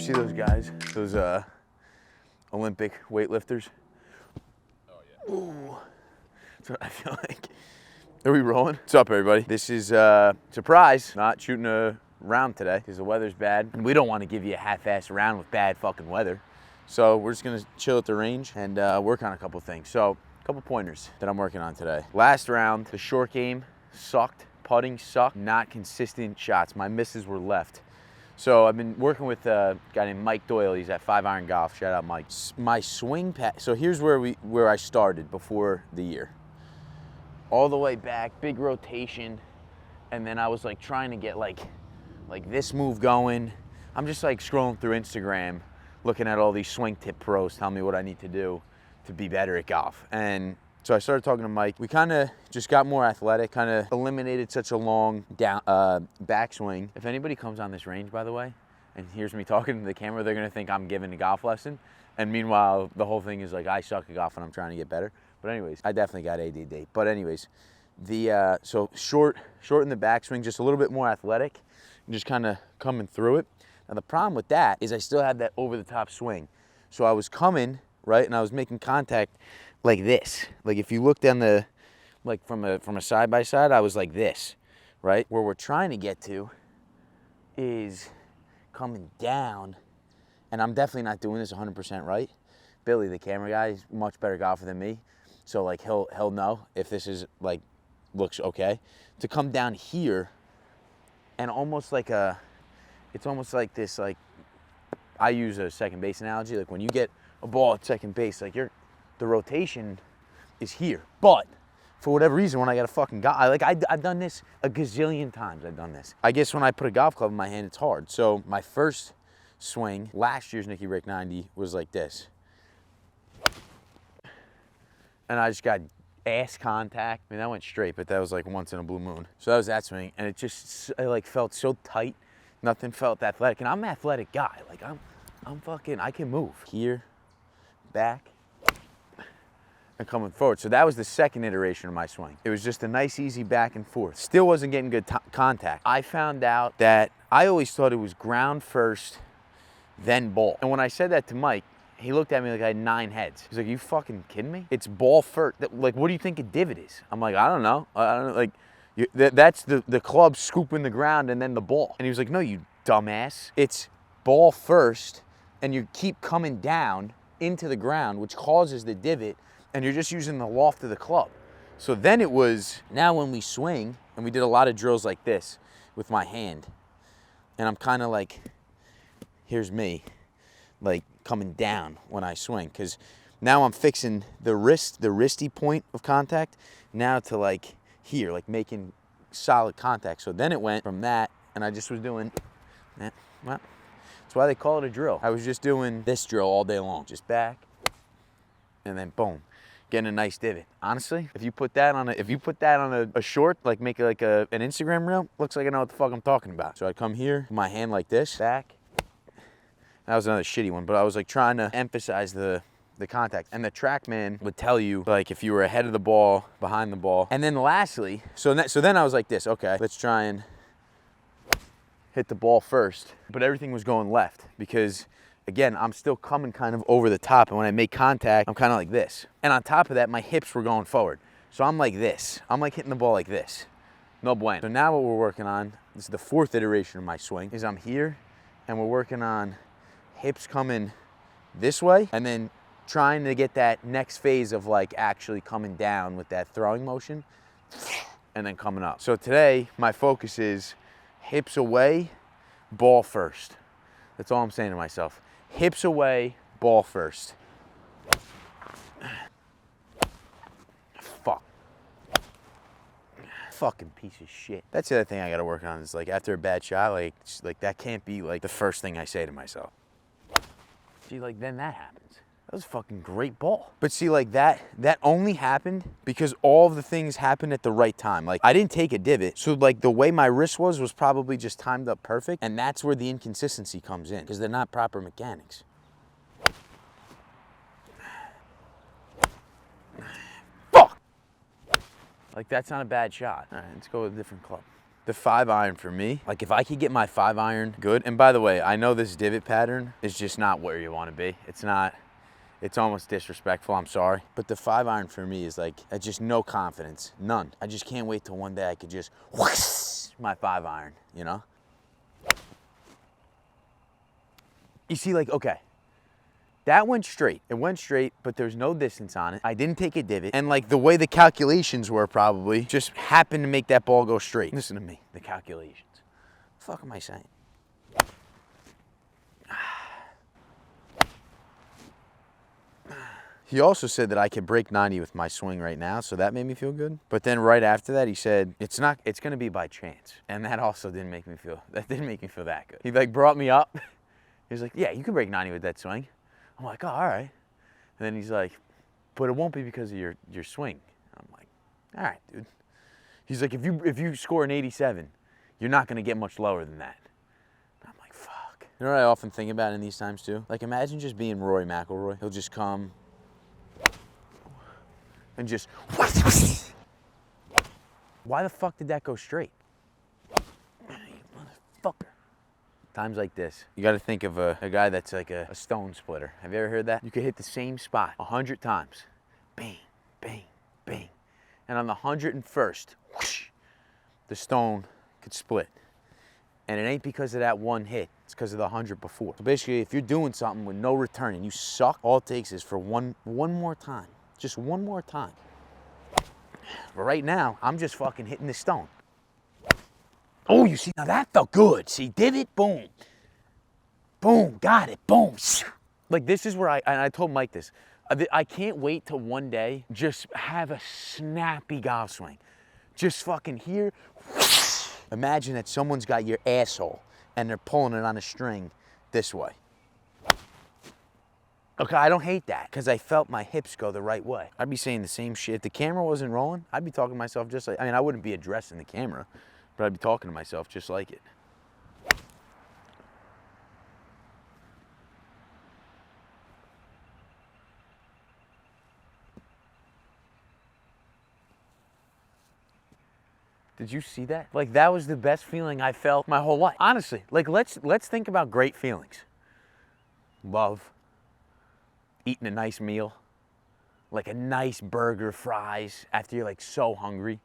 see those guys, those Olympic weightlifters? Oh yeah. Ooh. That's what I feel like. Are we rolling? What's up, everybody? This is surprise, not shooting a round today because the weather's bad and we don't want to give you a half-assed round with bad fucking weather. So we're just gonna chill at the range and work on a couple things. So a couple pointers that I'm working on today. Last round, the short game sucked, putting sucked, not consistent shots. My misses were left. So I've been working with a guy named Mike Doyle. He's at 5 Iron Golf. Shout out Mike. My swing pat. So here's where I started before the year. All the way back, big rotation, and then I was like trying to get like this move going. I'm just like scrolling through Instagram, looking at all these swing tip pros telling me what I need to do to be better at golf. And so I started talking to Mike. We kind of just got more athletic, kind of eliminated such a long down backswing. If anybody comes on this range, by the way, and hears me talking to the camera, they're gonna think I'm giving a golf lesson. And meanwhile, the whole thing is like I suck at golf and I'm trying to get better. But anyways, I definitely got ADD. But anyways, so short in the backswing, just a little bit more athletic, and just kind of coming through it. Now the problem with that is I still had that over the top swing. So I was coming, right, and I was making contact like this. Like if you look down the, like from a side by side, I was like this, right? Where we're trying to get to is coming down, and I'm definitely not doing this 100% right. Billy, the camera guy, is much better golfer than me. So like he'll know if this is like looks okay. To come down here and almost like it's almost like this, like I use a second base analogy. Like when you get a ball at second base, like the rotation is here. But for whatever reason, when I got a fucking golf, I've done this a gazillion times. I've done this. I guess when I put a golf club in my hand, it's hard. So my first swing, last year's Nicky Rake 90 was like this. And I just got ass contact. I mean, that went straight, but that was like once in a blue moon. So that was that swing, and it like felt so tight. Nothing felt athletic, and I'm an athletic guy. Like I'm fucking, I can move. Here, back, and coming forward. So that was the second iteration of my swing. It was just a nice, easy back and forth. Still wasn't getting good contact. I found out that I always thought it was ground first, then ball. And when I said that to Mike, he looked at me like I had 9 heads. He's like, "You fucking kidding me? It's ball first. Like, what do you think a divot is?" I'm like, "I don't know. I don't know. Like, that's the club scooping the ground and then the ball." And he was like, "No, you dumbass. It's ball first, and you keep coming down into the ground, which causes the divot, and you're just using the loft of the club." So then it was, now when we swing, and we did a lot of drills like this with my hand, and I'm kind of like, here's me, like coming down when I swing, because now I'm fixing the wristy point of contact now to like here, like making solid contact. So then it went from that, and I just was doing, well, that's why they call it a drill. I was just doing this drill all day long, just back, and then boom, getting a nice divot. Honestly, if you put that on a short, like make it like an Instagram reel, looks like I know what the fuck I'm talking about. So I come here, my hand like this, back. That was another shitty one, but I was like trying to emphasize the contact. And the TrackMan would tell you like if you were ahead of the ball, behind the ball. And then lastly, so then I was like this, okay, let's try and hit the ball first. But everything was going left because again, I'm still coming kind of over the top. And when I make contact, I'm kind of like this. And on top of that, my hips were going forward. So I'm like this. I'm like hitting the ball like this. No bueno. So now what we're working on, this is the 4th iteration of my swing, is I'm here and we're working on hips coming this way and then trying to get that next phase of like actually coming down with that throwing motion and then coming up. So today my focus is hips away, ball first. That's all I'm saying to myself. Hips away, ball first. Fuck. Fucking piece of shit. That's the other thing I gotta work on is like after a bad shot, like that can't be like the first thing I say to myself. See, like then that happens. That was a fucking great ball. But see, like that only happened because all of the things happened at the right time. Like I didn't take a divot. So like the way my wrist was probably just timed up perfect. And that's where the inconsistency comes in because they're not proper mechanics. Fuck! Like that's not a bad shot. All right, let's go with a different club. The 5-iron for me, like if I could get my 5-iron good, and by the way, I know this divot pattern is just not where you want to be. It's not, it's almost disrespectful, I'm sorry. But the 5-iron for me is like, just no confidence, none. I just can't wait till one day I could just whoosh my 5-iron, you know? You see, like, okay, that went straight. It went straight, but there's no distance on it. I didn't take a divot. And like the way the calculations were probably just happened to make that ball go straight. Listen to me, the calculations. What the fuck am I saying? He also said that I could break 90 with my swing right now, so that made me feel good. But then right after that, he said, it's gonna be by chance. And that also didn't make me feel that good. He like brought me up. He was like, yeah, you can break 90 with that swing. I'm like, oh, all right. And then he's like, but it won't be because of your swing. I'm like, all right, dude. He's like, if you score an 87, you're not gonna get much lower than that. I'm like, fuck. You know what I often think about in these times too? Like imagine just being Rory McIlroy. He'll just come and just, why the fuck did that go straight? You motherfucker. Times like this, you gotta think of a guy that's like a stone splitter. Have you ever heard that? You could hit the same spot 100 times. Bang, bang, bang. And on the 101st, whoosh, the stone could split. And it ain't because of that one hit, it's because of the 100 before. So basically, if you're doing something with no return and you suck, all it takes is for one more time. Just one more time. But right now, I'm just fucking hitting the stone. Oh, you see, now that felt good. See, divot, boom. Boom, got it, boom. Like this is where I told Mike this. I can't wait till one day just have a snappy golf swing. Just fucking here. Imagine that someone's got your asshole and they're pulling it on a string this way. Okay, I don't hate that because I felt my hips go the right way. I'd be saying the same shit. If the camera wasn't rolling, I'd be talking to myself just like, I mean, I wouldn't be addressing the camera, but I'd be talking to myself just like it. Did you see that? Like that was the best feeling I felt my whole life. Honestly, like let's think about great feelings. Love. Eating a nice meal, like a nice burger, fries, after you're like so hungry.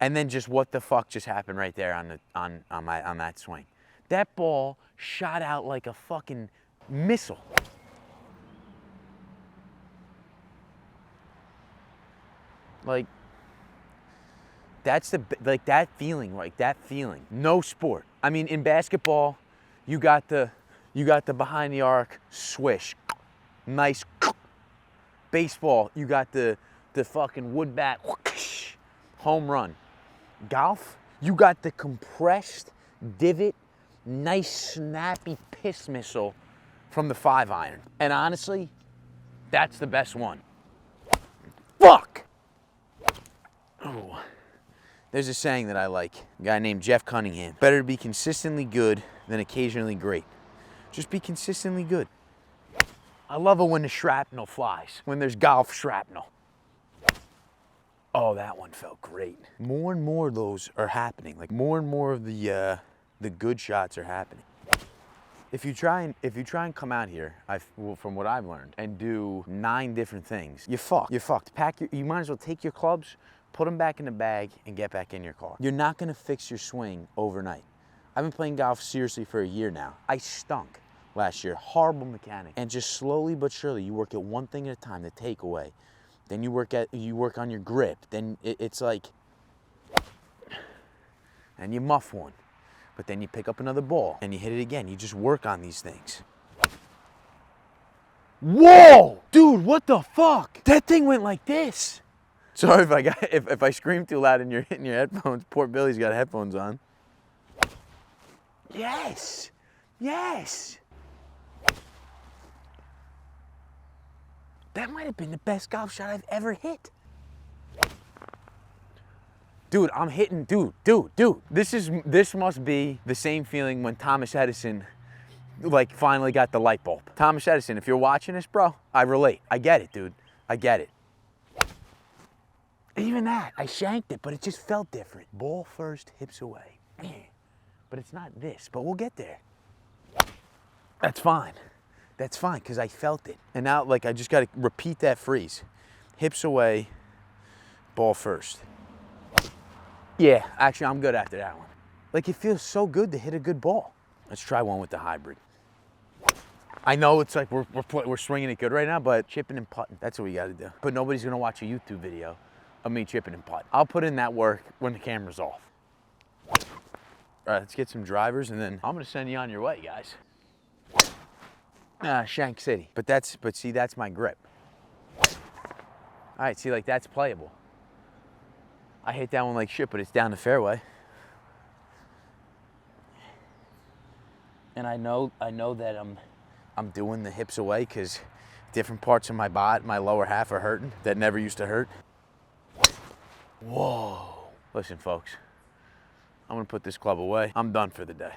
And then just what the fuck just happened right there on that swing. That ball shot out like a fucking missile. Like, that's that feeling. No sport. I mean, in basketball, you got the behind the arc swish. Nice. Baseball, you got the fucking wood bat, whoosh, home run. Golf, you got the compressed divot, nice snappy piss missile from the 5-iron. And honestly, that's the best one. Fuck! Oh. There's a saying that I like, a guy named Jeff Cunningham. Better to be consistently good than occasionally great. Just be consistently good. I love it when the shrapnel flies, when there's golf shrapnel. Oh, that one felt great. More and more of those are happening. Like more and more of the good shots are happening. If you try and come out here, from what I've learned, and do 9 different things, you're fucked. You're fucked. You might as well take your clubs, put them back in the bag, and get back in your car. You're not gonna fix your swing overnight. I've been playing golf seriously for a year now. I stunk last year, horrible mechanic. And just slowly but surely, you work at one thing at a time, the takeaway. Then you work on your grip. Then it's like, and you muff one. But then you pick up another ball and you hit it again. You just work on these things. Whoa! Dude, what the fuck? That thing went like this. Sorry if I scream too loud and you're hitting your headphones. Poor Billy's got headphones on. Yes! Yes! That might have been the best golf shot I've ever hit. Dude, I'm hitting, dude. This must be the same feeling when Thomas Edison, like, finally got the light bulb. Thomas Edison, if you're watching this, bro, I relate. I get it, dude. I get it. Even that, I shanked it, but it just felt different. Ball first, hips away. But it's not this, but we'll get there. That's fine. That's fine, because I felt it. And now, like, I just got to repeat that freeze. Hips away, ball first. Yeah, actually, I'm good after that one. Like, it feels so good to hit a good ball. Let's try one with the hybrid. I know it's like we're swinging it good right now, but chipping and putting, that's what we got to do. But nobody's going to watch a YouTube video of me chipping and putting. I'll put in that work when the camera's off. All right, let's get some drivers, and then I'm going to send you on your way, guys. Shank City. But see, that's my grip. All right, see, like, that's playable. I hit that one like shit, but it's down the fairway. And I know that I'm doing the hips away because different parts of my body, my lower half are hurting that never used to hurt. Whoa. Listen, folks, I'm gonna put this club away. I'm done for the day.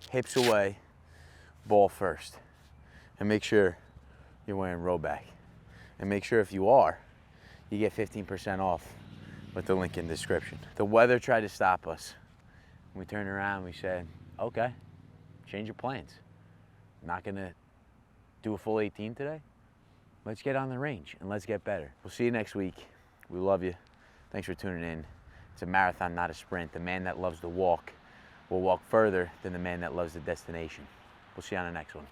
Hips away, ball first. And make sure you're wearing Rowback. And make sure if you are, you get 15% off with the link in the description. The weather tried to stop us. We turned around, we said, okay, change your plans. Not gonna do a full 18 today. Let's get on the range and let's get better. We'll see you next week. We love you. Thanks for tuning in. It's a marathon, not a sprint. The man that loves to walk will walk further than the man that loves the destination. We'll see you on the next one.